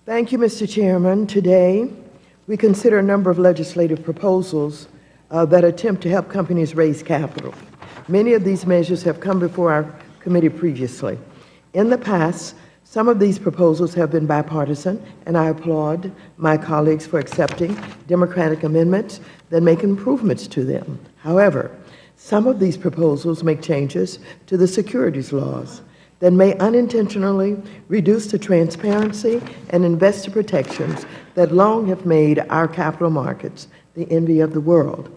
Thank you, Mr. Chairman. Today, we consider a number of legislative proposals that attempt to help companies raise capital. Many of these measures have come before our committee previously. In the past, some of these proposals have been bipartisan, and I applaud my colleagues for accepting Democratic amendments that make improvements to them. However, some of these proposals make changes to the securities laws that may unintentionally reduce the transparency and investor protections that long have made our capital markets the envy of the world.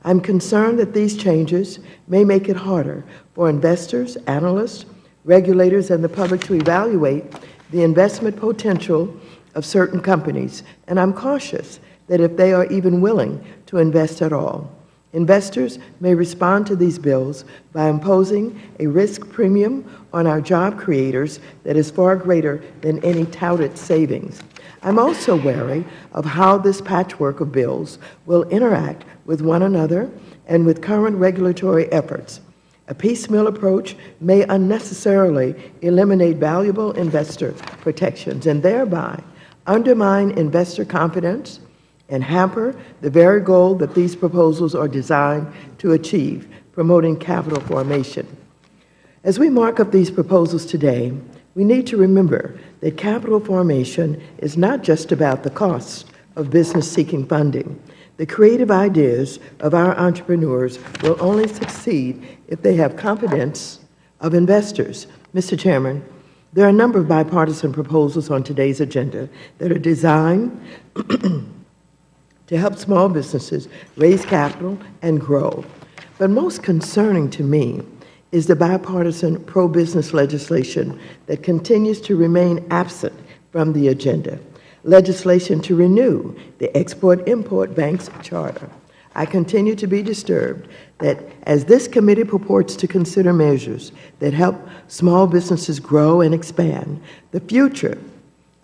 I'm concerned that these changes may make it harder for investors, analysts, regulators, and the public to evaluate the investment potential of certain companies, and I'm cautious that if they are even willing to invest at all. Investors may respond to these bills by imposing a risk premium on our job creators that is far greater than any touted savings. I'm also wary of how this patchwork of bills will interact with one another and with current regulatory efforts. A piecemeal approach may unnecessarily eliminate valuable investor protections and thereby undermine investor confidence and hamper the very goal that these proposals are designed to achieve, promoting capital formation. As we mark up these proposals today, we need to remember that capital formation is not just about the cost of business seeking funding. The creative ideas of our entrepreneurs will only succeed if they have confidence of investors. Mr. Chairman, there are a number of bipartisan proposals on today's agenda that are designed to help small businesses raise capital and grow. But most concerning to me is the bipartisan pro-business legislation that continues to remain absent from the agenda, legislation to renew the Export-Import Bank's charter. I continue to be disturbed that as this committee purports to consider measures that help small businesses grow and expand, the future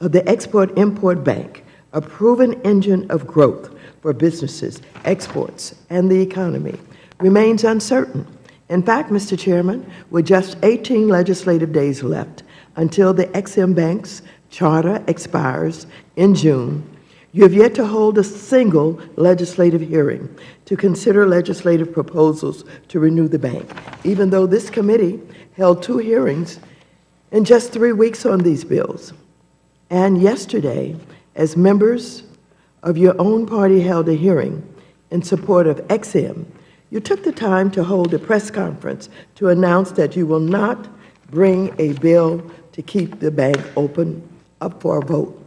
of the Export-Import Bank, a proven engine of growth for businesses, exports, and the economy, remains uncertain. In fact, Mr. Chairman, with just 18 legislative days left until the Ex-Im Bank's charter expires in June, you have yet to hold a single legislative hearing to consider legislative proposals to renew the bank, even though this committee held 2 hearings in just 3 weeks on these bills. And yesterday, as members of your own party held a hearing in support of Ex-Im, you took the time to hold a press conference to announce that you will not bring a bill to keep the bank open up for a vote,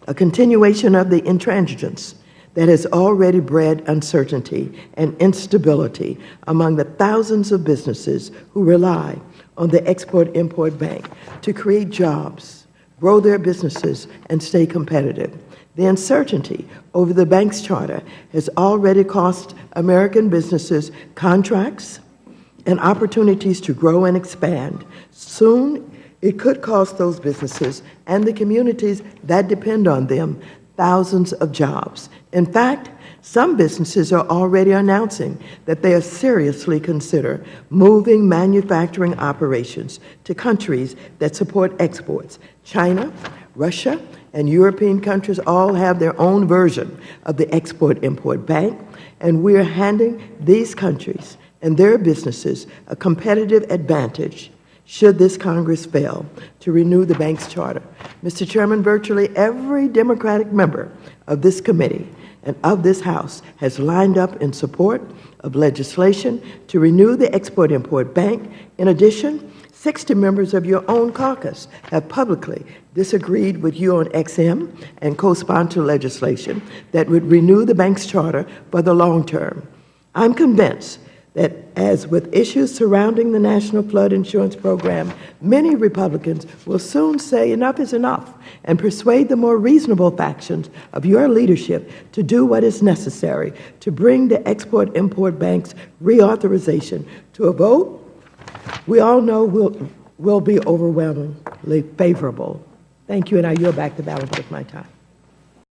a continuation of the intransigence that has already bred uncertainty and instability among the thousands of businesses who rely on the Export-Import Bank to create jobs, grow their businesses, and stay competitive. The uncertainty over the bank's charter has already cost American businesses contracts and opportunities to grow and expand. Soon, it could cost those businesses and the communities that depend on them thousands of jobs. In fact, some businesses are already announcing that they are seriously consider moving manufacturing operations to countries that support exports. China, Russia, and European countries all have their own version of the Export-Import Bank, and we are handing these countries and their businesses a competitive advantage should this Congress fail to renew the bank's charter. Mr. Chairman, virtually every Democratic member of this committee and of this House has lined up in support of legislation to renew the Export-Import Bank. In addition, 60 members of your own caucus have publicly disagreed with you on Ex-Im and co-sponsored legislation that would renew the bank's charter for the long term. I'm convinced that, as with issues surrounding the National Flood Insurance Program, many Republicans will soon say enough is enough and persuade the more reasonable factions of your leadership to do what is necessary to bring the Export-Import Bank's reauthorization to a vote we all know will be overwhelmingly favorable. Thank you, and I yield back the balance of my time.